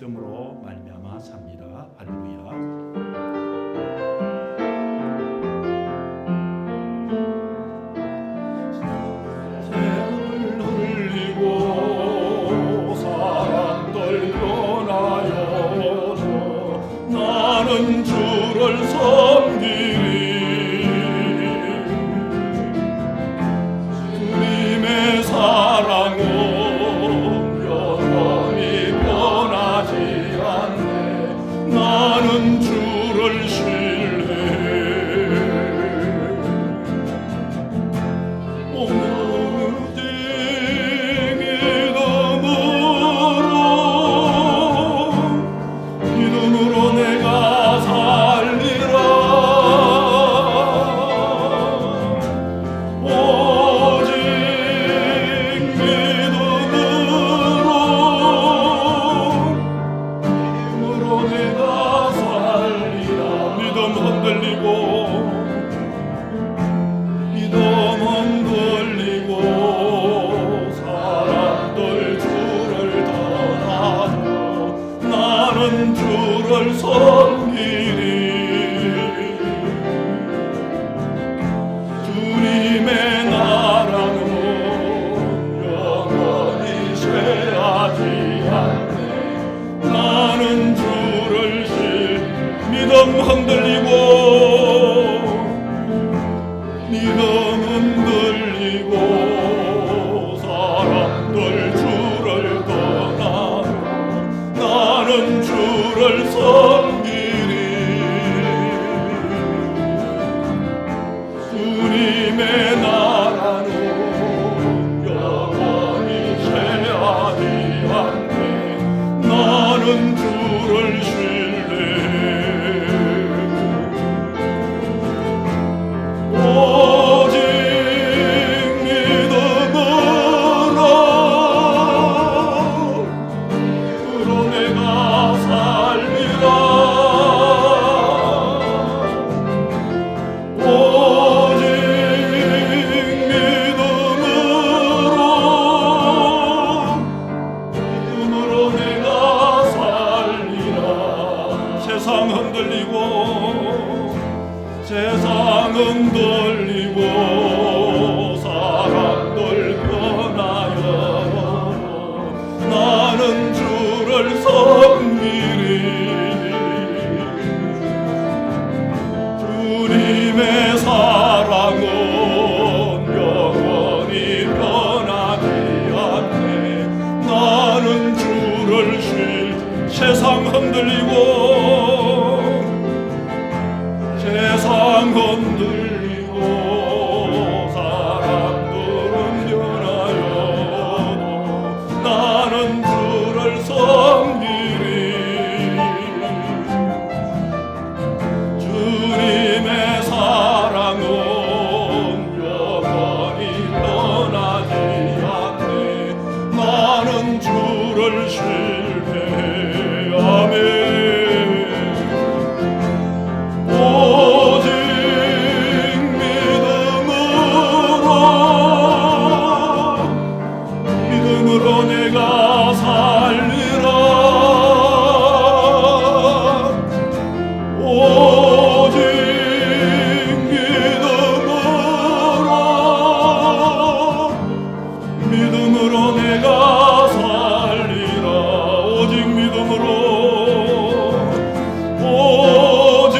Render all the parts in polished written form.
믿음으로 말미암아 삽니다. 할렐루야. 주를 섬기리 주님의 사랑은 영원히 변하지 않네. 나는 주를 신뢰해 오직 믿음으로 내가 살리라. 오직 믿음으로 내가 살리라. 믿음 흔들리고 사람들 주를 떠나도 나는 주를 섬기리. 주님의 나라는 영원히 쇠하지 않네. 나는 주를 믿음 흔들리고 사람들 주를 떠나도 나는 주를 섬기리. 주님의 나라는 영원히 쇠하지 않네. 나는 주를 신뢰해 오직 믿음으로 내가 살리라. 오직 믿음으로 내가 살리라. 세상 흔들리고 사람들 변하여 나는 주를 섬기리. 주님의 사랑은 영원히 변하지 않네. 나는 주를 세상 흔들리고 사람들은 변하여도 나는 주를 섬기리. 주님의 사랑은 영원히 변하지 않네. 나는 주를 신뢰해. 아멘. 믿음으로 내가 살리라. 오직 믿음으로 내가 살리라. 오직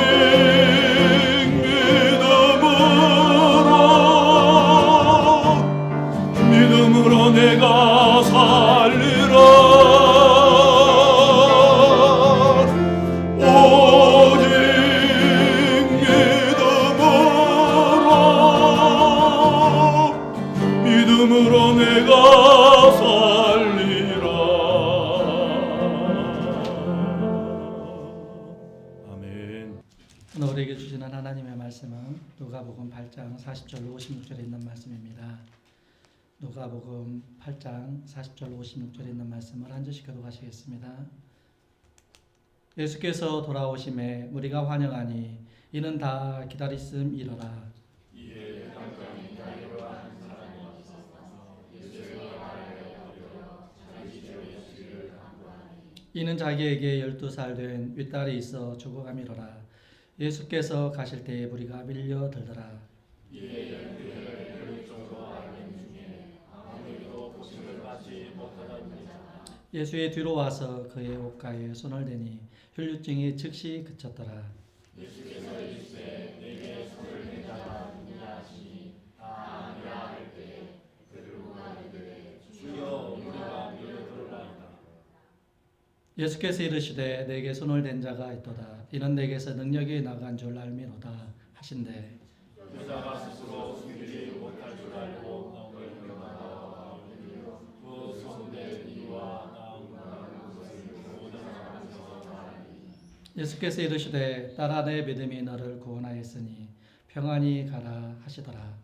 믿음으로 내가 살리라. 오직 믿음으로 내가 살리라. 아멘. 오늘 우리에게 주시는 하나님의 말씀은 누가복음 8장 40절 56절에 있는 말씀입니다. 누가복음 8장 40절 56절에 있는 말씀을 한 절씩 교독하시겠습니다. 예수께서 돌아오심에 우리가 환영하니 이는 다 기다렸음이로라. 이에 당장에 가이로라는 사람이 있었으나 예수의 말에 엎드려 자기 집에 예수를 간구하니 이는 자기에게 12살 된 윗딸이 있어 죽어가미로라. 예수께서 가실 때에 무리가 밀려들더라. 이에 열두를 그 정도 알는 중에 아무도 보심을 받지 못하던 자 예수의 뒤로 와서 그의 옷가에 손을 대니 혈류증이 즉시 그쳤더라. 예수께서 이르시되 내게 손을 댄 자가 누구냐 하시니 다 아니라 할 때에 그들과 이르되 주여 우리가 밀려들어나이다. 예수께서 이르시되 내게 손을 댄 자가 있도다. 이는 내게서 능력이 나간 줄 알미로다 하신대. 여자가 스스로 숨기지 못할 줄 알고 너를 명하다. 그 손댄 이와 나온 것을 모든 사람에서 말하니 예수께서 이르시되 딸아 내 믿음이 너를 구원하였으니 평안히 가라 하시더라.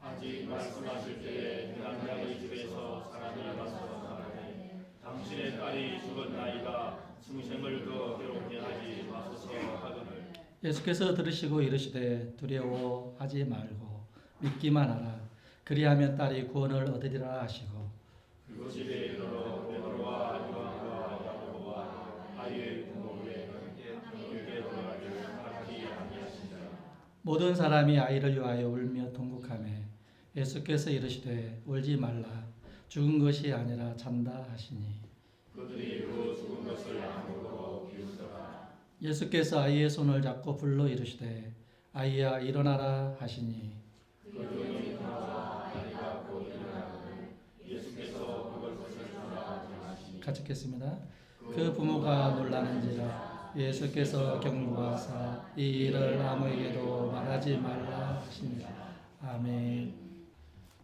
아직 말씀하실 때에 남자의 집에서 사람이 와서 말하되 당신의 딸이 죽었나이다. 승생을 더 괴롭게 하지 마소서 하거늘 예수께서 들으시고 이르시되 두려워하지 말고 믿기만 하라. 그리하면 딸이 구원을 얻으리라 하시고 그 집에 이르러 베드로와 요한과 야고보와 아이의 부모에게 들어가기를 허락하지 아니하시니라. 모든 사람이 아이를 위하여 울며 통곡하매 예수께서 이르시되 울지 말라. 죽은 것이 아니라 잔다 하시니 그들이 그 죽은 것을 아무로 비웃더라. 예수께서 아이의 손을 잡고 불러 이르시되 아이야 일어나라 하시니 그들이 일어나자 아이가 곧 일어나거늘 예수께서 그것을 주라 하시니 같이 읽겠습니다. 그 부모가 놀라는지라. 예수께서 경고하사 이 일을 아무에게도 말하지 말라 하시니라. 아멘.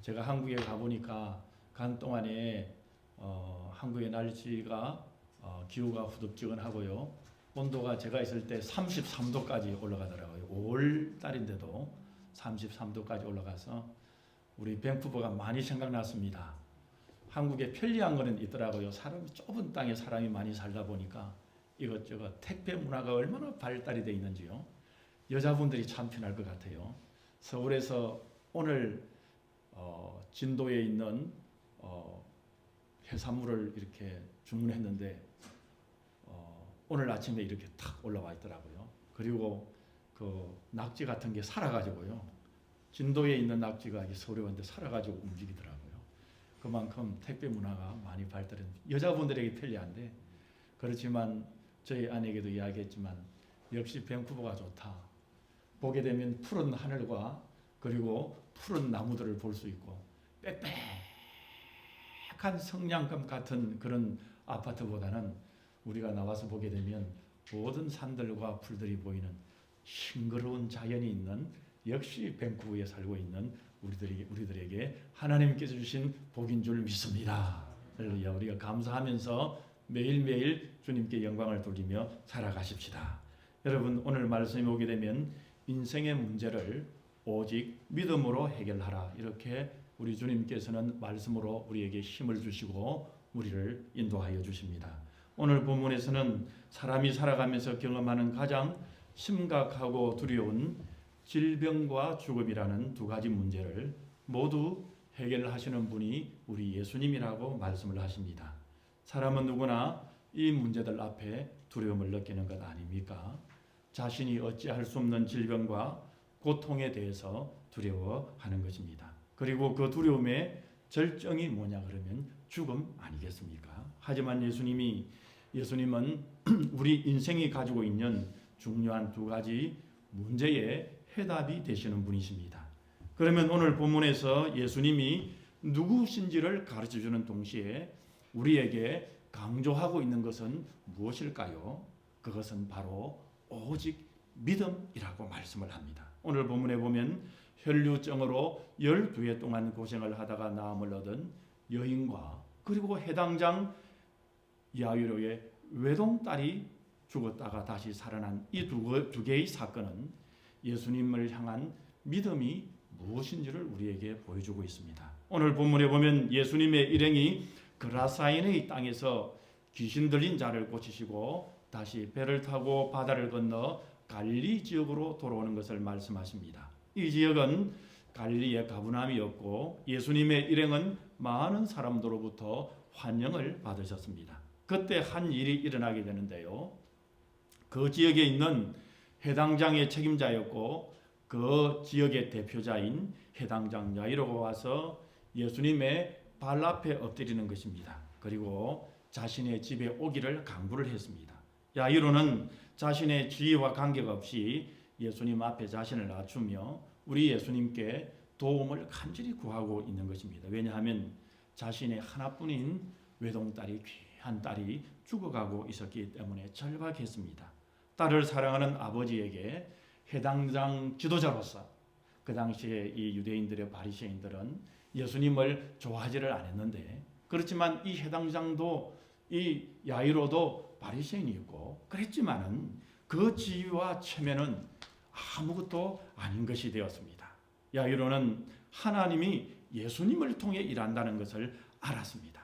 제가 한국에 가보니까 간 동안에 한국의 날씨가 기후가 후덥지근하고요. 온도가 제가 있을 때 33도까지 올라가더라고요. 5월 달인데도 33도까지 올라가서 우리 밴쿠버가 많이 생각났습니다. 한국에 편리한 거는 있더라고요. 사람이 좁은 땅에 사람이 많이 살다 보니까 이것저것 택배 문화가 얼마나 발달이 돼 있는지요. 여자분들이 참 편할 것 같아요. 서울에서 오늘 진도에 있는 해산물을 이렇게 주문했는데 오늘 아침에 이렇게 탁 올라와 있더라고요. 그리고 그 낙지 같은 게 살아가지고요. 진도에 있는 낙지가 서울에 왔는데 살아가지고 움직이더라고요. 그만큼 택배 문화가 많이 발달한 여자분들에게 편리한데 그렇지만 저희 아내에게도 이야기했지만 역시 밴쿠버가 좋다. 보게 되면 푸른 하늘과 그리고 푸른 나무들을 볼 수 있고 빽빽한 성냥감 같은 그런 아파트보다는 우리가 나와서 보게 되면 모든 산들과 풀들이 보이는 싱그러운 자연이 있는 역시 밴쿠버에 살고 있는 우리들에게 하나님께서 주신 복인 줄 믿습니다. 할렐루야. 우리가 감사하면서 매일매일 주님께 영광을 돌리며 살아가십시다. 여러분 오늘 말씀에 오게 되면 인생의 문제를 오직 믿음으로 해결하라. 이렇게 우리 주님께서는 말씀으로 우리에게 힘을 주시고 우리를 인도하여 주십니다. 오늘 본문에서는 사람이 살아가면서 경험하는 가장 심각하고 두려운 질병과 죽음이라는 두 가지 문제를 모두 해결하시는 분이 우리 예수님이라고 말씀을 하십니다. 사람은 누구나 이 문제들 앞에 두려움을 느끼는 것 아닙니까? 자신이 어찌할 수 없는 질병과 고통에 대해서 두려워하는 것입니다. 그리고 그 두려움의 절정이 뭐냐 그러면 죽음 아니겠습니까? 하지만 예수님은 우리 인생이 가지고 있는 중요한 두 가지 문제의 해답이 되시는 분이십니다. 그러면 오늘 본문에서 예수님이 누구신지를 가르쳐주는 동시에 우리에게 강조하고 있는 것은 무엇일까요? 그것은 바로 오직 믿음이라고 말씀을 합니다. 오늘 본문에 보면 혈류증으로 12해 동안 고생을 하다가 나음을 얻은 여인과 그리고 해당장 야이로의 외동딸이 죽었다가 다시 살아난 이 두 개의 사건은 예수님을 향한 믿음이 무엇인지를 우리에게 보여주고 있습니다. 오늘 본문에 보면 예수님의 일행이 그라사인의 땅에서 귀신 들린 자를 고치시고 다시 배를 타고 바다를 건너 갈릴리 지역으로 돌아오는 것을 말씀하십니다. 이 지역은 갈릴리의 가브나움이었고 예수님의 일행은 많은 사람들로부터 환영을 받으셨습니다. 그때 한 일이 일어나게 되는데요. 그 지역에 있는 해당장의 책임자였고 그 지역의 대표자인 해당장 야이로가 와서 예수님의 발 앞에 엎드리는 것입니다. 그리고 자신의 집에 오기를 강구를 했습니다. 야이로는 자신의 지위와 관계없이 예수님 앞에 자신을 낮추며 우리 예수님께 도움을 간절히 구하고 있는 것입니다. 왜냐하면 자신의 하나뿐인 외동딸이 귀한 딸이 죽어가고 있었기 때문에 절박했습니다. 딸을 사랑하는 아버지에게 해당장 지도자로서 그 당시에 이 유대인들의 바리새인들은 예수님을 좋아하지를 않았는데 그렇지만 이 해당장도 이 야이로도 바리새인이었고 그랬지만은 그 지위와 체면은 아무것도 아닌 것이 되었습니다. 야이로는 하나님이 예수님을 통해 일한다는 것을 알았습니다.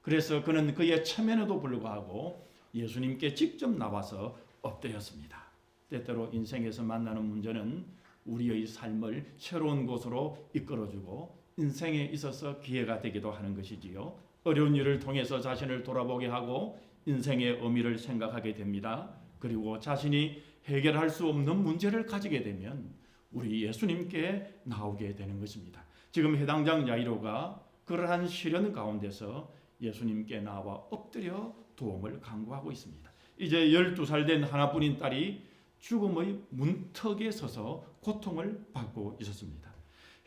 그래서 그는 그의 체면에도 불구하고 예수님께 직접 나와서 엎드렸습니다. 때때로 인생에서 만나는 문제는 우리의 삶을 새로운 곳으로 이끌어주고 인생에 있어서 기회가 되기도 하는 것이지요. 어려운 일을 통해서 자신을 돌아보게 하고 인생의 의미를 생각하게 됩니다. 그리고 자신이 해결할 수 없는 문제를 가지게 되면 우리 예수님께 나오게 되는 것입니다. 지금 해당장 야이로가 그러한 시련 가운데서 예수님께 나와 엎드려 도움을 간구하고 있습니다. 이제 12살 된 하나뿐인 딸이 죽음의 문턱에 서서 고통을 받고 있었습니다.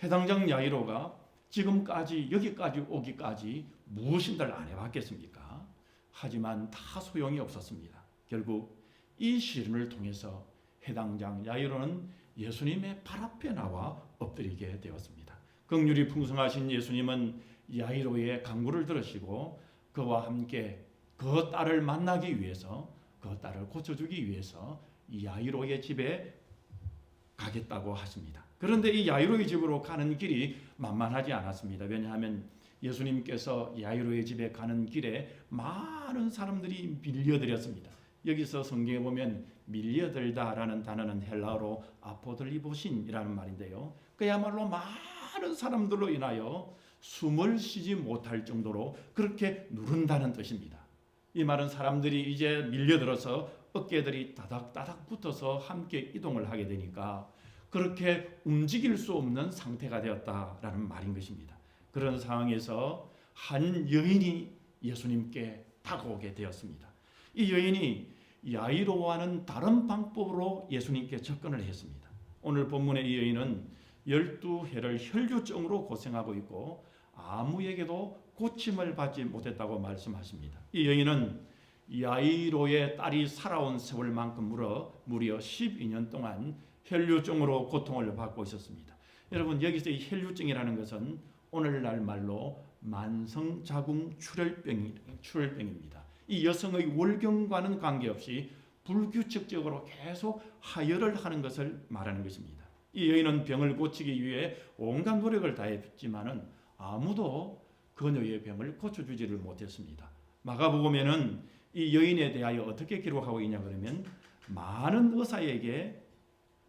해당장 야이로가 지금까지 여기까지 오기까지 무엇인들 안 해봤겠습니까? 하지만 다 소용이 없었습니다. 결국 이 시련을 통해서 해당장 야이로는 예수님의 발 앞에 나와 엎드리게 되었습니다. 긍휼이 풍성하신 예수님은 야이로의 간구를 들으시고 그와 함께 그 딸을 만나기 위해서 그 딸을 고쳐주기 위해서 야이로의 집에 가겠다고 하십니다. 그런데 이 야이로의 집으로 가는 길이 만만하지 않았습니다. 왜냐하면 예수님께서 야이로의 집에 가는 길에 많은 사람들이 밀려들었습니다. 여기서 성경에 보면 밀려들다라는 단어는 헬라어로 아포들리보신이라는 말인데요. 그야말로 많은 사람들로 인하여 숨을 쉬지 못할 정도로 그렇게 누른다는 뜻입니다. 이 말은 사람들이 이제 밀려들어서 어깨들이 따닥따닥 붙어서 함께 이동을 하게 되니까 그렇게 움직일 수 없는 상태가 되었다라는 말인 것입니다. 그런 상황에서 한 여인이 예수님께 다가오게 되었습니다. 이 여인이 야이로와는 다른 방법으로 예수님께 접근을 했습니다. 오늘 본문의 이 여인은 12해를 혈류증으로 고생하고 있고 아무에게도 고침을 받지 못했다고 말씀하십니다. 이 여인은 야이로의 딸이 살아온 세월만큼 무려 12년 동안 혈류증으로 고통을 받고 있었습니다. 여러분 여기서 이 혈류증이라는 것은 오늘날 말로 만성자궁 출혈병입니다. 이 여성의 월경과는 관계없이 불규칙적으로 계속 하혈을 하는 것을 말하는 것입니다. 이 여인은 병을 고치기 위해 온갖 노력을 다했지만은 아무도 그녀의 병을 고쳐주지를 못했습니다. 마가복음에는 이 여인에 대하여 어떻게 기록하고 있냐 그러면 많은 의사에게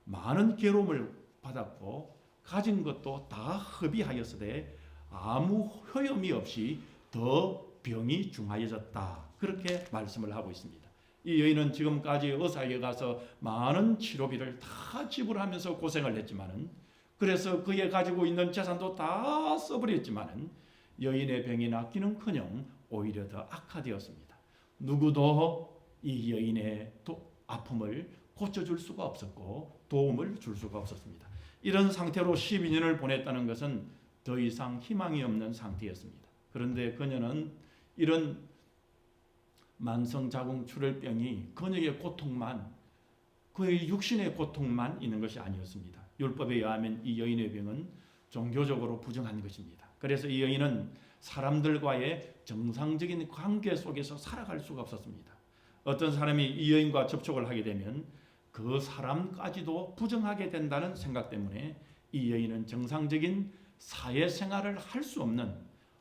많은 괴로움을 받았고 가진 것도 다 허비하였으되 아무 효험이 없이 더 병이 중하여졌다. 그렇게 말씀을 하고 있습니다. 이 여인은 지금까지 의사에게 가서 많은 치료비를 다 지불하면서 고생을 했지만은 그래서 그에 가지고 있는 재산도 다 써버렸지만은 여인의 병이 낫기는커녕 오히려 더 악화되었습니다. 누구도 이 여인의 아픔을 고쳐줄 수가 없었고 도움을 줄 수가 없었습니다. 이런 상태로 12년을 보냈다는 것은 더 이상 희망이 없는 상태였습니다. 그런데 그녀는 이런 만성자궁 출혈병이 그녀의 고통만 그의 육신의 고통만 있는 것이 아니었습니다. 율법에 의하면 이 여인의 병은 종교적으로 부정한 것입니다. 그래서 이 여인은 사람들과의 정상적인 관계 속에서 살아갈 수가 없었습니다. 어떤 사람이 이 여인과 접촉을 하게 되면 그 사람까지도 부정하게 된다는 생각 때문에 이 여인은 정상적인 사회생활을 할 수 없는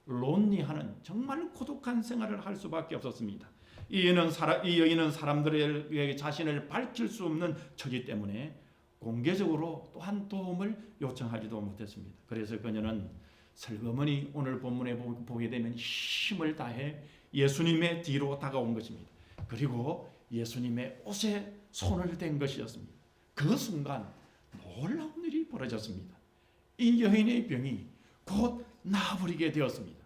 론리하는 정말 고독한 생활을 할 수밖에 없었습니다. 이 여인은 사람들에게 자신을 밝힐 수 없는 처지 때문에 공개적으로 또한 도움을 요청하지도 못했습니다. 그래서 그녀는 슬그머니 오늘 본문에 보게 되면 힘을 다해 예수님의 뒤로 다가온 것입니다. 그리고 예수님의 옷에 손을 댄 것이었습니다. 그 순간 놀라운 일이 벌어졌습니다. 이 여인의 병이 곧 나아버리게 되었습니다.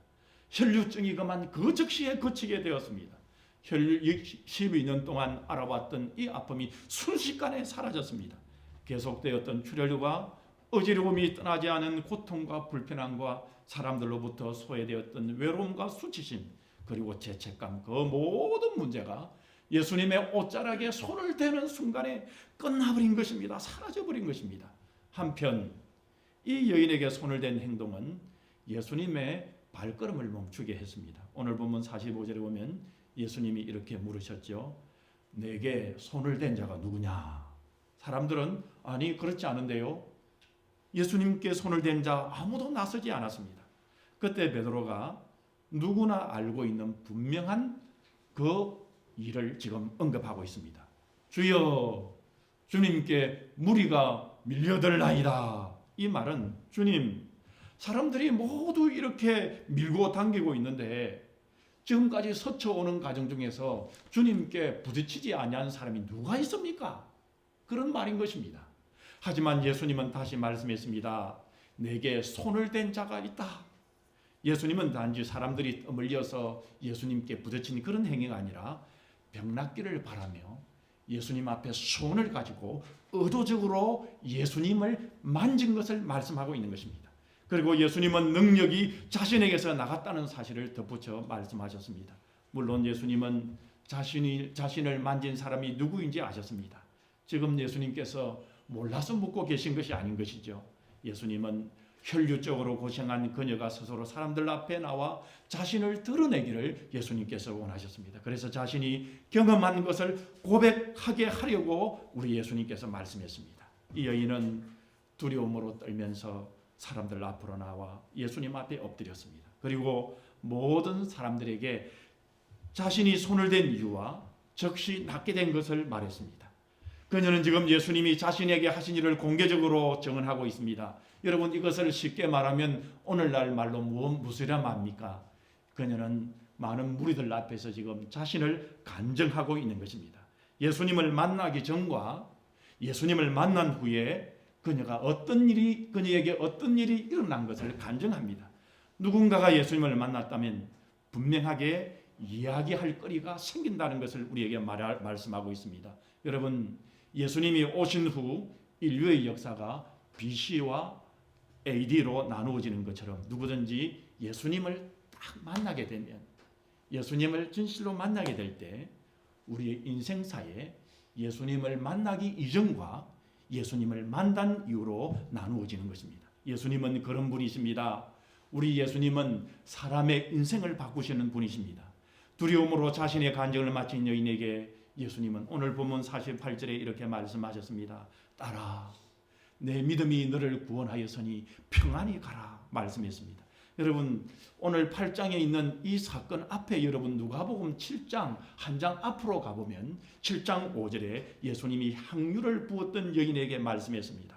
혈류증이 그만 그 즉시에 그치게 되었습니다. 혈류 12년 동안 알아왔던 이 아픔이 순식간에 사라졌습니다. 계속되었던 출혈과 어지러움이 떠나지 않은 고통과 불편함과 사람들로부터 소외되었던 외로움과 수치심 그리고 죄책감 그 모든 문제가 예수님의 옷자락에 손을 대는 순간에 끝나버린 것입니다. 사라져버린 것입니다. 한편 이 여인에게 손을 댄 행동은 예수님의 발걸음을 멈추게 했습니다. 오늘 본문 45절에 보면 예수님이 이렇게 물으셨죠. 내게 손을 댄 자가 누구냐? 사람들은 아니 그렇지 않은데요. 예수님께 손을 댄 자 아무도 나서지 않았습니다. 그때 베드로가 누구나 알고 있는 분명한 그 일을 지금 언급하고 있습니다. 주여 주님께 무리가 밀려들나이다. 이 말은 주님 사람들이 모두 이렇게 밀고 당기고 있는데 지금까지 서쳐오는 과정 중에서 주님께 부딪히지 아니한 사람이 누가 있습니까? 그런 말인 것입니다. 하지만 예수님은 다시 말씀했습니다. 내게 손을 댄 자가 있다. 예수님은 단지 사람들이 떠밀려서 예수님께 부딪힌 그런 행위가 아니라 병낫기를 바라며 예수님 앞에 손을 가지고 의도적으로 예수님을 만진 것을 말씀하고 있는 것입니다. 그리고 예수님은 능력이 자신에게서 나갔다는 사실을 덧붙여 말씀하셨습니다. 물론 예수님은 자신을 만진 사람이 누구인지 아셨습니다. 지금 예수님께서 몰라서 묻고 계신 것이 아닌 것이죠. 예수님은 혈류적으로 고생한 그녀가 스스로 사람들 앞에 나와 자신을 드러내기를 예수님께서 원하셨습니다. 그래서 자신이 경험한 것을 고백하게 하려고 우리 예수님께서 말씀했습니다. 이 여인은 두려움으로 떨면서 사람들 앞으로 나와 예수님 앞에 엎드렸습니다. 그리고 모든 사람들에게 자신이 손을 댄 이유와 즉시 낫게 된 것을 말했습니다. 그녀는 지금 예수님이 자신에게 하신 일을 공개적으로 증언하고 있습니다. 여러분 이것을 쉽게 말하면 오늘날 말로 무엇이라 말합니까? 그녀는 많은 무리들 앞에서 지금 자신을 간증하고 있는 것입니다. 예수님을 만나기 전과 예수님을 만난 후에 그녀에게 어떤 일이 일어난 것을 간증합니다. 누군가가 예수님을 만났다면 분명하게 이야기할 거리가 생긴다는 것을 우리에게 말씀하고 있습니다. 여러분 예수님이 오신 후 인류의 역사가 BC와 AD로 나누어지는 것처럼 누구든지 예수님을 딱 만나게 되면 예수님을 진실로 만나게 될 때 우리의 인생사에 예수님을 만나기 이전과 예수님을 만난 이후로 나누어지는 것입니다. 예수님은 그런 분이십니다. 우리 예수님은 사람의 인생을 바꾸시는 분이십니다. 두려움으로 자신의 간증을 마친 여인에게 예수님은 오늘 본문 48절에 이렇게 말씀하셨습니다. 딸아 내 믿음이 너를 구원하였으니 평안히 가라 말씀했습니다. 여러분 오늘 8장에 있는 이 사건 앞에 여러분 누가복음 7장 한 장 앞으로 가보면 7장 5절에 예수님이 향유를 부었던 여인에게 말씀했습니다.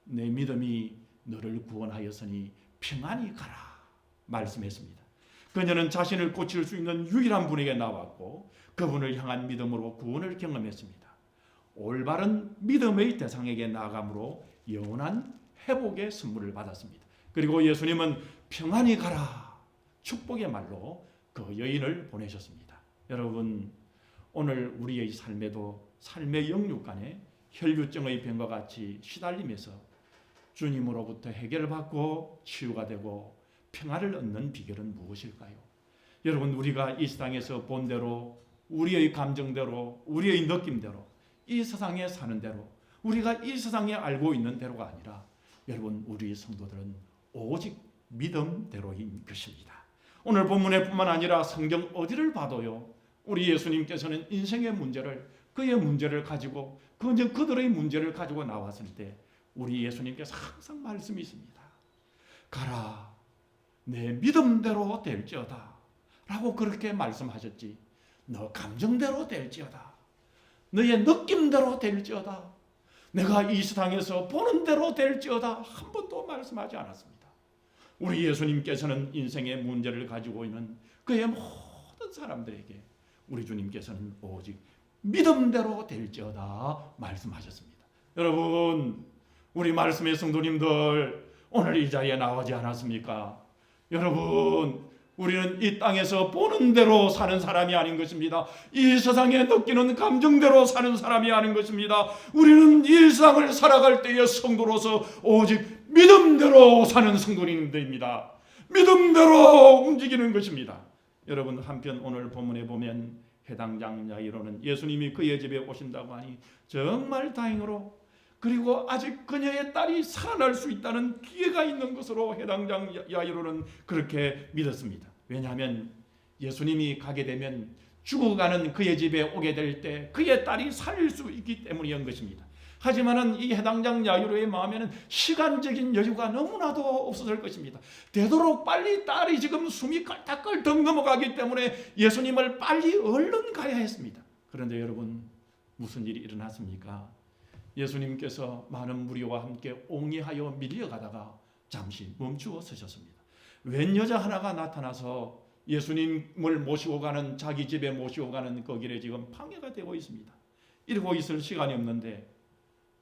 내 믿음이 너를 구원하였으니 평안히 가라 말씀했습니다. 그녀는 자신을 고칠 수 있는 유일한 분에게 나왔고 그분을 향한 믿음으로 구원을 경험했습니다. 올바른 믿음의 대상에게 나아감으로 영원한 회복의 선물을 받았습니다. 그리고 예수님은 평안히 가라 축복의 말로 그 여인을 보내셨습니다. 여러분 오늘 우리의 삶에도 삶의 영육간에 혈류증의 병과 같이 시달리면서 주님으로부터 해결을 받고 치유가 되고 평안을 얻는 비결은 무엇일까요? 여러분 우리가 이 세상에서 본 대로 우리의 감정대로 우리의 느낌대로 이 세상에 사는 대로 우리가 이 세상에 알고 있는 대로가 아니라 여러분 우리 성도들은 오직 믿음대로인 것입니다. 오늘 본문에 뿐만 아니라 성경 어디를 봐도요 우리 예수님께서는 인생의 문제를 그의 문제를 가지고 그들의 문제를 가지고 나왔을 때 우리 예수님께서 항상 말씀이 있습니다. 가라 내 믿음대로 될지어다 라고 그렇게 말씀하셨지 너 감정대로 될지어다 너의 느낌대로 될지어다 내가 이 세상에서 보는 대로 될지어다 한 번도 말씀하지 않았습니다. 우리 예수님께서는 인생의 문제를 가지고 있는 그의 모든 사람들에게 우리 주님께서는 오직 믿음대로 될지어다 말씀하셨습니다. 여러분, 우리 말씀의 성도님들 오늘 이 자리에 나오지 않았습니까? 여러분, 우리는 이 땅에서 보는 대로 사는 사람이 아닌 것입니다. 이 세상에 느끼는 감정대로 사는 사람이 아닌 것입니다. 우리는 일상을 살아갈 때의 성도로서 오직 믿음대로 사는 성도님들입니다. 믿음대로 움직이는 것입니다. 여러분, 한편 오늘 본문에 보면 해당장 야이로는 예수님이 그의 집에 오신다고 하니 정말 다행으로, 그리고 아직 그녀의 딸이 살아날 수 있다는 기회가 있는 것으로 해당장 야이로는 그렇게 믿었습니다. 왜냐하면 예수님이 가게 되면 죽어가는 그의 집에 오게 될 때 그의 딸이 살릴 수 있기 때문이었던 것입니다. 하지만은 이 해당장 야이로의 마음에는 시간적인 여유가 너무나도 없었을 것입니다. 되도록 빨리 딸이 지금 숨이 껄떡껄떡 넘어가기 때문에 예수님을 빨리 얼른 가야 했습니다. 그런데 여러분, 무슨 일이 일어났습니까? 예수님께서 많은 무리와 함께 옹이하여 밀려가다가 잠시 멈추어 서셨습니다. 웬 여자 하나가 나타나서 예수님을 모시고 가는, 자기 집에 모시고 가는 그 길에 지금 방해가 되고 있습니다. 이러고 있을 시간이 없는데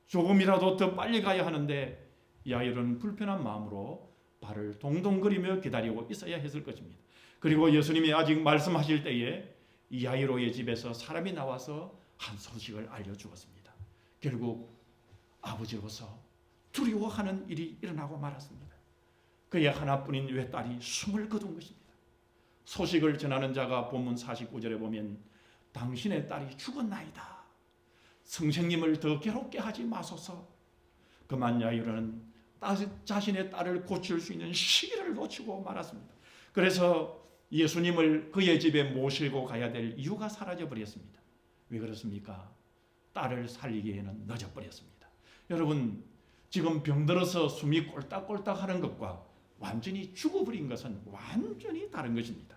조금이라도 더 빨리 가야 하는데 야이로는 불편한 마음으로 발을 동동거리며 기다리고 있어야 했을 것입니다. 그리고 예수님이 아직 말씀하실 때에 야이로의 집에서 사람이 나와서 한 소식을 알려주었습니다. 결국 아버지로서 두려워하는 일이 일어나고 말았습니다. 그의 하나뿐인 외딸이 숨을 거둔 것입니다. 소식을 전하는 자가 본문 49절에 보면 당신의 딸이 죽었나이다. 선생님을 더 괴롭게 하지 마소서. 그만 야이로는 자신의 딸을 고칠 수 있는 시기를 놓치고 말았습니다. 그래서 예수님을 그의 집에 모시고 가야 될 이유가 사라져버렸습니다. 왜 그렇습니까? 딸을 살리기에는 늦어버렸습니다. 여러분, 지금 병들어서 숨이 꼴딱꼴딱 하는 것과 완전히 죽어버린 것은 완전히 다른 것입니다.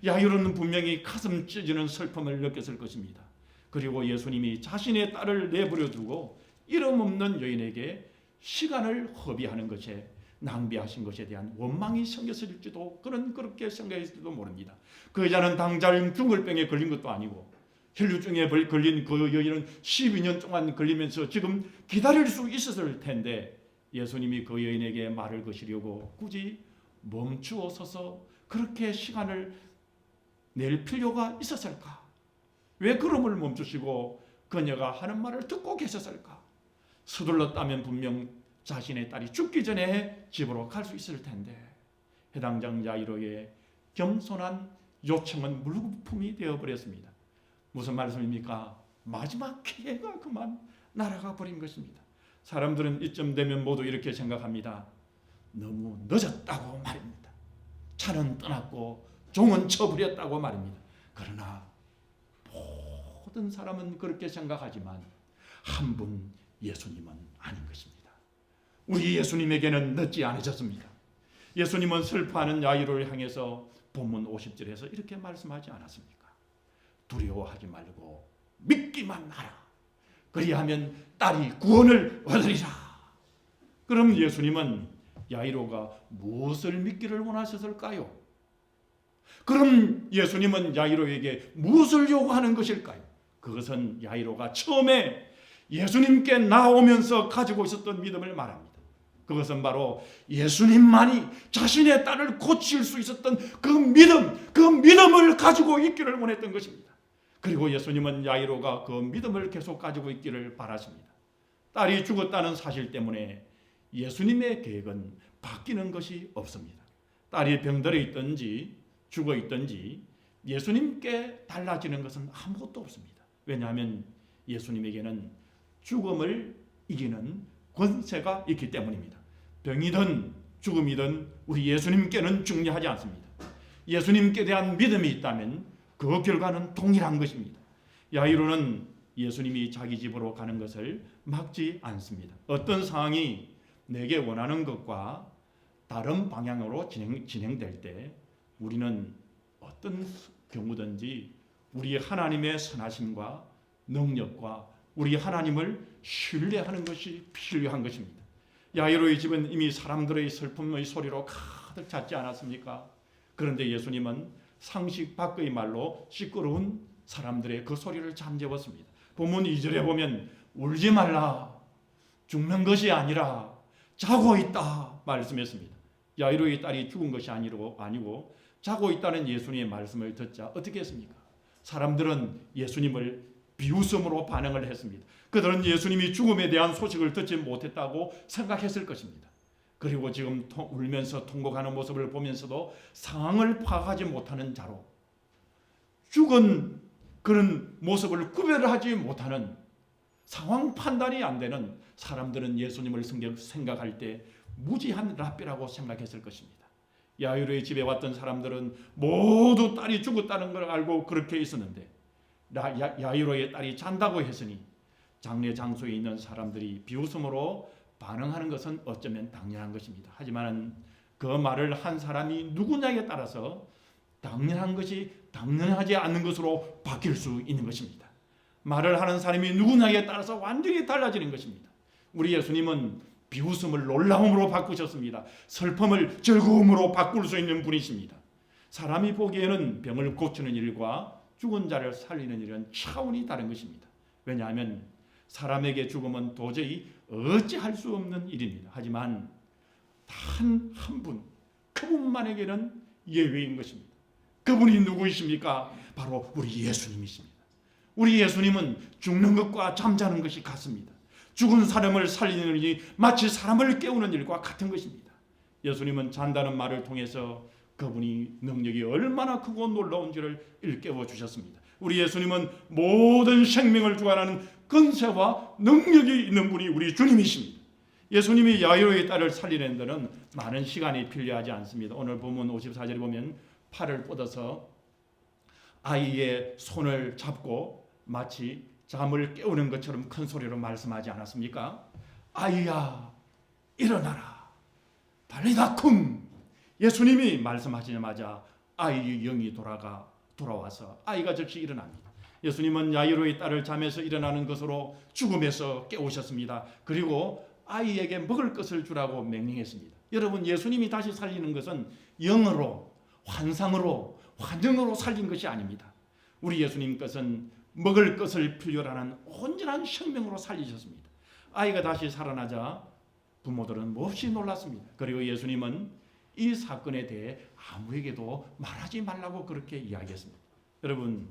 야이로는 분명히 가슴 찢어지는 슬픔을 느꼈을 것입니다. 그리고 예수님이 자신의 딸을 내버려 두고 이름 없는 여인에게 시간을 허비하는 것에 낭비하신 것에 대한 원망이 생겼을지도, 그렇게 생각했을지도 모릅니다. 그 여자는 당장 죽을 병에 걸린 것도 아니고 혈류증에 걸린 그 여인은 12년 동안 걸리면서 지금 기다릴 수 있었을 텐데 예수님이 그 여인에게 말을 거시려고 굳이 멈추어 서서 그렇게 시간을 낼 필요가 있었을까? 왜 걸음을 멈추시고 그녀가 하는 말을 듣고 계셨을까? 서둘렀다면 분명 자신의 딸이 죽기 전에 집으로 갈 수 있을 텐데 해당장 야이로의 겸손한 요청은 물거품이 되어버렸습니다. 무슨 말씀입니까? 마지막 기회가 그만 날아가 버린 것입니다. 사람들은 이쯤 되면 모두 이렇게 생각합니다. 너무 늦었다고 말입니다. 차는 떠났고 종은 쳐버렸다고 말입니다. 그러나 모든 사람은 그렇게 생각하지만 한 분 예수님은 아닌 것입니다. 우리 예수님에게는 늦지 않으셨습니다. 예수님은 슬퍼하는 야이로를 향해서 본문 50절에서 이렇게 말씀하지 않았습니까? 두려워하지 말고 믿기만 하라. 그리하면 딸이 구원을 얻으리라. 그럼 예수님은 야이로가 무엇을 믿기를 원하셨을까요? 그럼 예수님은 야이로에게 무엇을 요구하는 것일까요? 그것은 야이로가 처음에 예수님께 나오면서 가지고 있었던 믿음을 말합니다. 그것은 바로 예수님만이 자신의 딸을 고칠 수 있었던 그 믿음을 가지고 있기를 원했던 것입니다. 그리고 예수님은 야이로가 그 믿음을 계속 가지고 있기를 바라십니다. 딸이 죽었다는 사실 때문에 예수님의 계획은 바뀌는 것이 없습니다. 딸이 병들어 있든지 죽어 있든지 예수님께 달라지는 것은 아무것도 없습니다. 왜냐하면 예수님에게는 죽음을 이기는 권세가 있기 때문입니다. 병이든 죽음이든 우리 예수님께는 중요하지 않습니다. 예수님께 대한 믿음이 있다면 그 결과는 동일한 것입니다. 야이로는 예수님이 자기 집으로 가는 것을 막지 않습니다. 어떤 상황이 내게 원하는 것과 다른 방향으로 진행될 때 우리는 어떤 경우든지 우리 하나님의 선하심과 능력과 우리 하나님을 신뢰하는 것이 필요한 것입니다. 야이로의 집은 이미 사람들의 슬픔의 소리로 가득 찼지 않았습니까? 그런데 예수님은 상식 밖의 말로 시끄러운 사람들의 그 소리를 잠재웠습니다. 본문 2절에 보면 울지 말라, 죽는 것이 아니라 자고 있다 말씀했습니다. 야이로의 딸이 죽은 것이 아니고 자고 있다는 예수님의 말씀을 듣자 어떻게 했습니까? 사람들은 예수님을 비웃음으로 반응을 했습니다. 그들은 예수님이 죽음에 대한 소식을 듣지 못했다고 생각했을 것입니다. 그리고 지금 울면서 통곡하는 모습을 보면서도 상황을 파악하지 못하는 자로, 죽은 그런 모습을 구별하지 못하는, 상황 판단이 안 되는 사람들은 예수님을 생각할 때 무지한 랍비라고 생각했을 것입니다. 야이로의 집에 왔던 사람들은 모두 딸이 죽었다는 걸 알고 그렇게 있었는데, 야이로의 딸이 잔다고 했으니 장례 장소에 있는 사람들이 비웃음으로 반응하는 것은 어쩌면 당연한 것입니다. 하지만 그 말을 한 사람이 누구냐에 따라서 당연한 것이 당연하지 않는 것으로 바뀔 수 있는 것입니다. 말을 하는 사람이 누구냐에 따라서 완전히 달라지는 것입니다. 우리 예수님은 비웃음을 놀라움으로 바꾸셨습니다. 슬픔을 즐거움으로 바꿀 수 있는 분이십니다. 사람이 보기에는 병을 고치는 일과 죽은 자를 살리는 일은 차원이 다른 것입니다. 왜냐하면 사람에게 죽음은 도저히 어찌할 수 없는 일입니다. 하지만 단 한 분, 그분만에게는 예외인 것입니다. 그분이 누구이십니까? 바로 우리 예수님이십니다. 우리 예수님은 죽는 것과 잠자는 것이 같습니다. 죽은 사람을 살리는 일이 마치 사람을 깨우는 일과 같은 것입니다. 예수님은 잔다는 말을 통해서 그분이 능력이 얼마나 크고 놀라운지를 일깨워 주셨습니다. 우리 예수님은 모든 생명을 주관하는 권세와 능력이 있는 분이 우리 주님이십니다. 예수님이 야이로의 딸을 살리는 데는 많은 시간이 필요하지 않습니다. 오늘 본문 54절에 보면 팔을 뻗어서 아이의 손을 잡고 마치 잠을 깨우는 것처럼 큰 소리로 말씀하지 않았습니까? 아이야, 일어나라. 발리다쿰. 예수님이 말씀하시자마자 아이의 영이 돌아와서 아이가 즉시 일어납니다. 예수님은 야이로의 딸을 잠에서 일어나는 것으로 죽음에서 깨우셨습니다. 그리고 아이에게 먹을 것을 주라고 명령했습니다. 여러분, 예수님이 다시 살리는 것은 영으로, 환상으로, 환영으로 살린 것이 아닙니다. 우리 예수님 것은 먹을 것을 필요로 하는 온전한 생명으로 살리셨습니다. 아이가 다시 살아나자 부모들은 몹시 놀랐습니다. 그리고 예수님은 이 사건에 대해 아무에게도 말하지 말라고 그렇게 이야기했습니다. 여러분,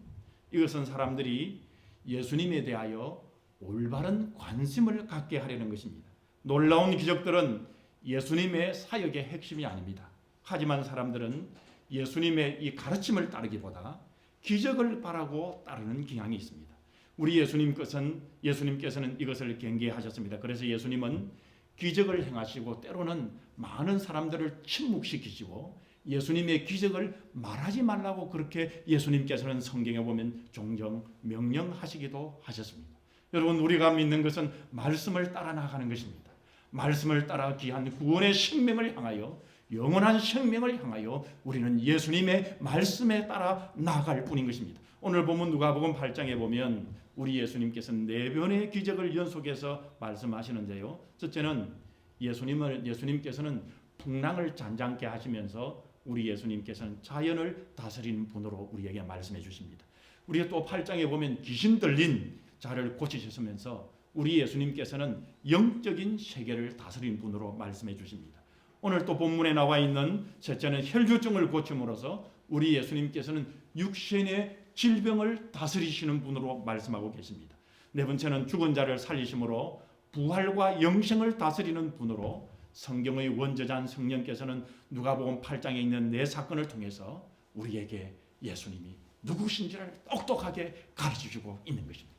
이것은 사람들이 예수님에 대하여 올바른 관심을 갖게 하려는 것입니다. 놀라운 기적들은 예수님의 사역의 핵심이 아닙니다. 하지만 사람들은 예수님의 이 가르침을 따르기보다 기적을 바라고 따르는 경향이 있습니다. 우리 예수님께서는 이것을 경계하셨습니다. 그래서 예수님은 기적을 행하시고 때로는 많은 사람들을 침묵시키시고 예수님의 기적을 말하지 말라고 그렇게 예수님께서는 성경에 보면 종종 명령하시기도 하셨습니다. 여러분, 우리가 믿는 것은 말씀을 따라 나가는 것입니다. 말씀을 따라 귀한 구원의 생명을 향하여, 영원한 생명을 향하여 우리는 예수님의 말씀에 따라 나아갈 뿐인 것입니다. 오늘 보면 누가복음 8장에 보면 우리 예수님께서는 4번의 기적을 연속해서 말씀하시는데요. 첫째는 예수님께서는 풍랑을 잔잔케 하시면서 우리 예수님께서는 자연을 다스리는 분으로 우리에게 말씀해 주십니다. 우리가 또 8장에 보면 귀신 들린 자를 고치시면서 우리 예수님께서는 영적인 세계를 다스리는 분으로 말씀해 주십니다. 오늘 또 본문에 나와 있는 셋째는 혈류증을 고침으로써 우리 예수님께서는 육신의 질병을 다스리시는 분으로 말씀하고 계십니다. 네 번째는 죽은 자를 살리심으로 부활과 영생을 다스리는 분으로 성경의 원저자인 성령께서는 누가복음 8장에 있는 4사건을 통해서 우리에게 예수님이 누구신지를 똑똑하게 가르쳐주고 있는 것입니다.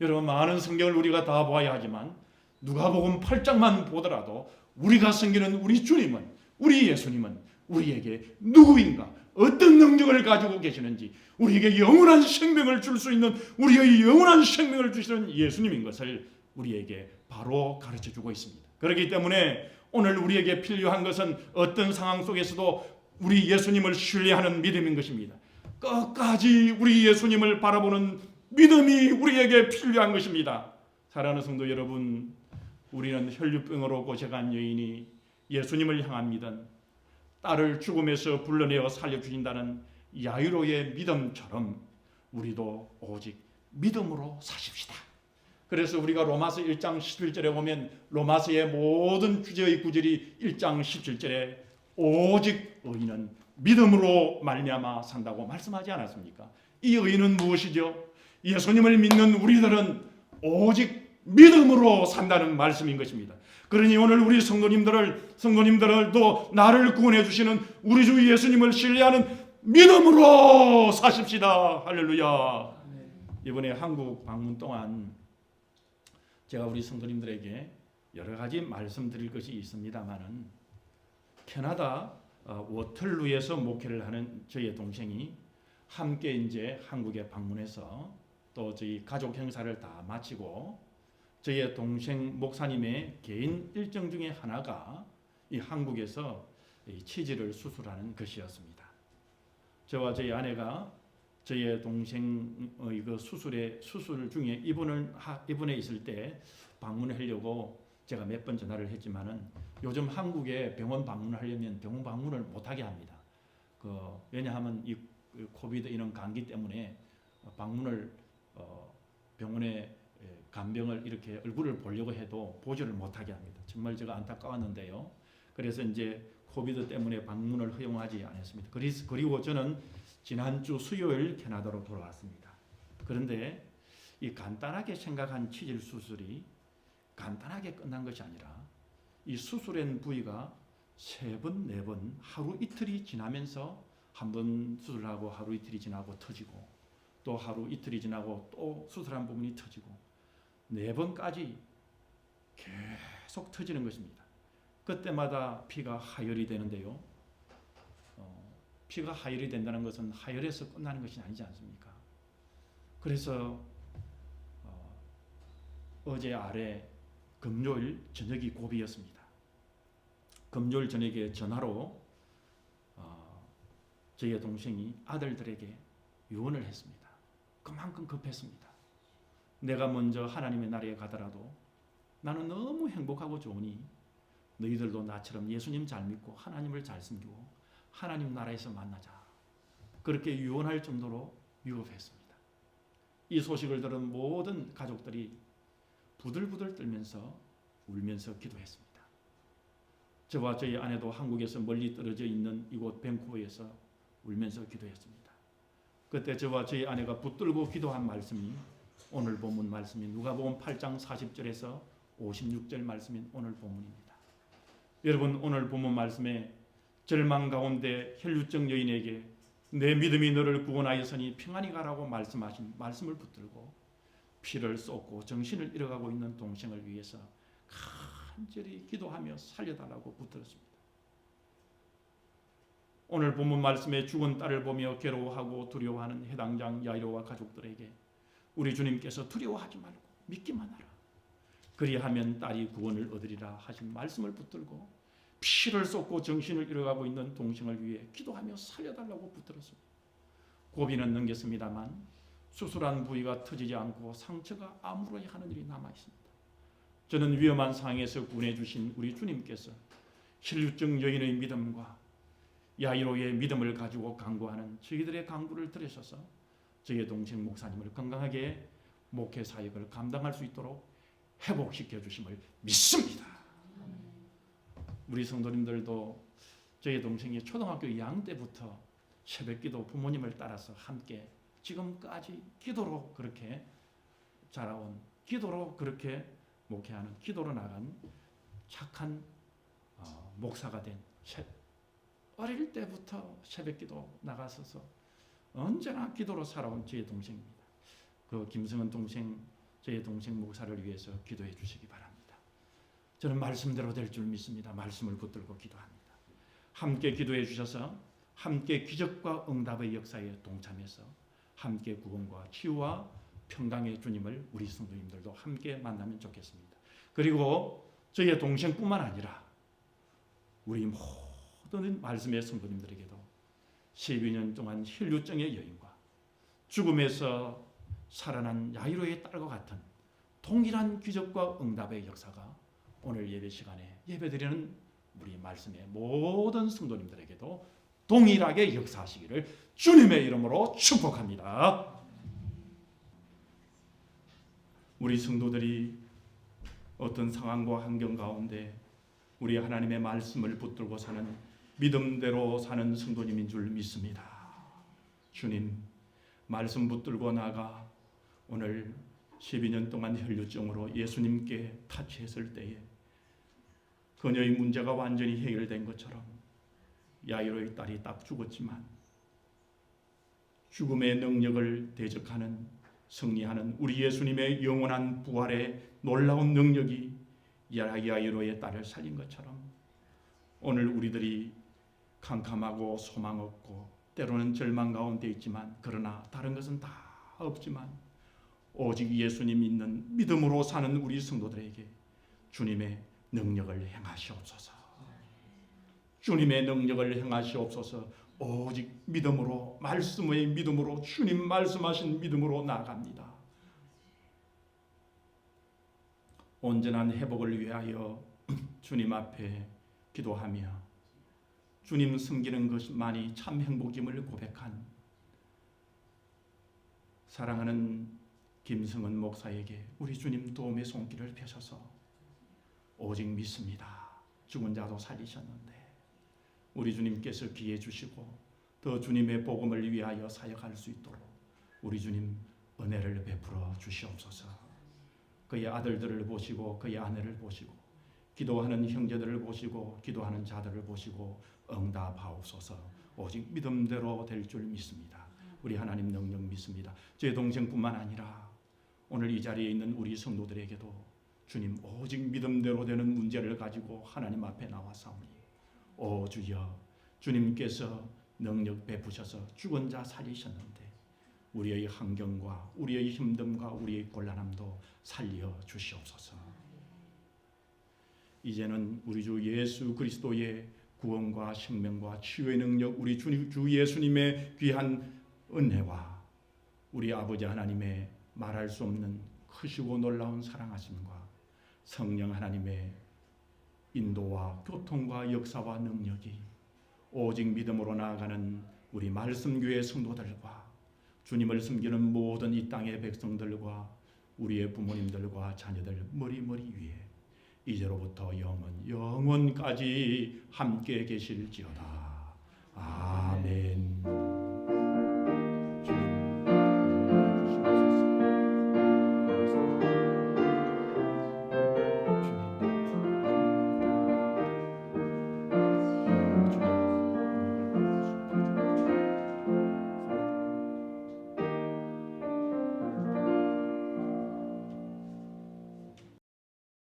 여러분, 많은 성경을 우리가 다 보아야 하지만 누가복음 8장만 보더라도 우리가 섬기는 우리 주님은, 우리 예수님은 우리에게 누구인가, 어떤 능력을 가지고 계시는지, 우리에게 영원한 생명을 줄 수 있는, 우리의 영원한 생명을 주시는 예수님인 것을 우리에게 바로 가르쳐주고 있습니다. 그렇기 때문에 오늘 우리에게 필요한 것은 어떤 상황 속에서도 우리 예수님을 신뢰하는 믿음인 것입니다. 끝까지 우리 예수님을 바라보는 믿음이 우리에게 필요한 것입니다. 사랑하는 성도 여러분, 우리는 혈류병으로 고생한 여인이 예수님을 향한 믿음, 딸을 죽음에서 불러내어 살려주신다는 야이로의 믿음처럼 우리도 오직 믿음으로 사십시다. 그래서 우리가 로마서 1장 11절에 보면 로마서의 모든 주제의 구절이 1장 17절에 오직 의인은 믿음으로 말미암아 산다고 말씀하지 않았습니까? 이 의인은 무엇이죠? 예수님을 믿는 우리들은 오직 믿음으로 산다는 말씀인 것입니다. 그러니 오늘 우리 성도님들도 나를 구원해 주시는 우리 주 예수님을 신뢰하는 믿음으로 사십시다. 할렐루야. 이번에 한국 방문 동안 제가 우리 성도님들에게 여러 가지 말씀드릴 것이 있습니다만은 캐나다 워털루에서 목회를 하는 저희 동생이 함께 이제 한국에 방문해서 또 저희 가족 행사를 다 마치고 저희 동생 목사님의 개인 일정 중에 하나가 이 한국에서 이 치질을 수술하는 것이었습니다. 저와 저희 아내가 저희 동생의 그 수술 중에 입원해 있을 때 방문하려고 제가 몇 번 전화를 했지만은 요즘 한국에 병원 방문하려면 병원 방문을 못하게 합니다. 왜냐하면 이 코비드 이런 감기 때문에 방문을 병원에 간병을 이렇게 얼굴을 보려고 해도 보지를 못하게 합니다. 정말 제가 안타까웠는데요. 그래서 이제 코비드 때문에 방문을 허용하지 않았습니다. 그리고 저는 지난주 수요일 캐나다로 돌아왔습니다. 그런데 이 간단하게 생각한 치질 수술이 간단하게 끝난 것이 아니라 이 수술한 부위가 3번, 4번 하루 이틀이 지나면서 한 번 수술하고 하루 이틀이 지나고 터지고 또 하루 이틀이 지나고 또 수술한 부분이 터지고 4번까지 계속 터지는 것입니다. 그때마다 피가 하혈이 되는데요. 피가 하혈이 된다는 것은 하혈에서 끝나는 것이 아니지 않습니까? 그래서 어제 아래 금요일 저녁이 고비였습니다. 금요일 저녁에 전화로 저희 동생이 아들들에게 유언을 했습니다. 그만큼 급했습니다. 내가 먼저 하나님의 나라에 가더라도 나는 너무 행복하고 좋으니 너희들도 나처럼 예수님 잘 믿고 하나님을 잘 섬기고 하나님 나라에서 만나자. 그렇게 유언할 정도로 위급했습니다. 이 소식을 들은 모든 가족들이 부들부들 떨면서 울면서 기도했습니다. 저와 저희 아내도 한국에서 멀리 떨어져 있는 이곳 밴쿠버에서 울면서 기도했습니다. 그때 저와 저희 아내가 붙들고 기도한 말씀이 오늘 본문 말씀이 누가복음 8장 40절에서 56절 말씀인 오늘 본문입니다. 여러분 오늘 본문 말씀에 절망 가운데 혈루증 여인에게 내 믿음이 너를 구원하였으니 평안히 가라고 말씀하신 말씀을 붙들고 피를 쏟고 정신을 잃어가고 있는 동생을 위해서 간절히 기도하며 살려달라고 붙들었습니다. 오늘 본문 말씀에 죽은 딸을 보며 괴로워하고 두려워하는 해당장 야이로와 가족들에게 우리 주님께서 두려워하지 말고 믿기만 하라. 그리하면 딸이 구원을 얻으리라 하신 말씀을 붙들고 피를 쏟고 정신을 잃어가고 있는 동생을 위해 기도하며 살려달라고 붙들었습니다. 고비는 넘겼습니다만 수술한 부위가 터지지 않고 상처가 아무렇지 않은 일이 남아 있습니다. 저는 위험한 상황에서 구원해 주신 우리 주님께서 혈루증 여인의 믿음과 야이로의 믿음을 가지고 간구하는 저희들의 간구를 들으셔서 저희 동생 목사님을 건강하게 목회 사역을 감당할 수 있도록 회복시켜 주심을 믿습니다. 우리 성도님들도 저희 동생이 초등학교 2학년 때부터 새벽기도 부모님을 따라서 함께 지금까지 기도로 그렇게 자라온 기도로 그렇게 목회하는 기도로 나간 착한 목사가 된 어릴 때부터 새벽기도 나가서서 언제나 기도로 살아온 저희 동생입니다. 그 김성은 동생 저희 동생 목사를 위해서 기도해 주시기 바랍니다. 저는 말씀대로 될 줄 믿습니다. 말씀을 붙들고 기도합니다. 함께 기도해 주셔서 함께 기적과 응답의 역사에 동참해서 함께 구원과 치유와 평강의 주님을 우리 성도님들도 함께 만나면 좋겠습니다. 그리고 저희의 동생뿐만 아니라 우리 모든 말씀의 성도님들에게도 12년 동안 혈루증의 여인과 죽음에서 살아난 야이로의 딸과 같은 동일한 기적과 응답의 역사가 오늘 예배 시간에 예배드리는 우리 말씀의 모든 성도님들에게도 동일하게 역사하시기를 주님의 이름으로 축복합니다. 우리 성도들이 어떤 상황과 환경 가운데 우리 하나님의 말씀을 붙들고 사는 믿음대로 사는 성도님인 줄 믿습니다. 주님 말씀 붙들고 나가 오늘 12년 동안 혈류증으로 예수님께 타치했을 때에 그녀의 문제가 완전히 해결된 것처럼 야이로의 딸이 딱 죽었지만 죽음의 능력을 대적하는 승리하는 우리 예수님의 영원한 부활의 놀라운 능력이 야이로의 딸을 살린 것처럼 오늘 우리들이 캄캄하고 소망 없고 때로는 절망 가운데 있지만 그러나 다른 것은 다 없지만 오직 예수님 믿는 믿음으로 사는 우리 성도들에게 주님의 능력을 행하시옵소서. 주님의 능력을 행하시옵소서. 오직 믿음으로 말씀의 믿음으로 주님 말씀하신 믿음으로 나아갑니다. 온전한 회복을 위하여 주님 앞에 기도하며 주님 섬기는 것만이 참 행복임을 고백한 사랑하는 김승은 목사에게 우리 주님 도움의 손길을 펴셔서 오직 믿습니다. 죽은 자도 살리셨는데 우리 주님께서 기회 주시고 더 주님의 복음을 위하여 사역할 수 있도록 우리 주님 은혜를 베풀어 주시옵소서. 그의 아들들을 보시고 그의 아내를 보시고 기도하는 형제들을 보시고 기도하는 자들을 보시고 응답하옵소서. 오직 믿음대로 될 줄 믿습니다. 우리 하나님 능력 믿습니다. 제 동생뿐만 아니라 오늘 이 자리에 있는 우리 성도들에게도 주님 오직 믿음대로 되는 문제를 가지고 하나님 앞에 나와사오니 오 주여 주님께서 능력 베푸셔서 죽은 자 살리셨는데 우리의 환경과 우리의 힘듦과 우리의 곤란함도 살려 주시옵소서. 이제는 우리 주 예수 그리스도의 구원과 생명과 치유의 능력 우리 주 예수님의 귀한 은혜와 우리 아버지 하나님의 말할 수 없는 크시고 놀라운 사랑하심과 성령 하나님의 인도와 교통과 역사와 능력이 오직 믿음으로 나아가는 우리 말씀교회 성도들과 주님을 섬기는 모든 이 땅의 백성들과 우리의 부모님들과 자녀들 머리 위에 이제로부터 영원까지 함께 계실지어다. 아멘.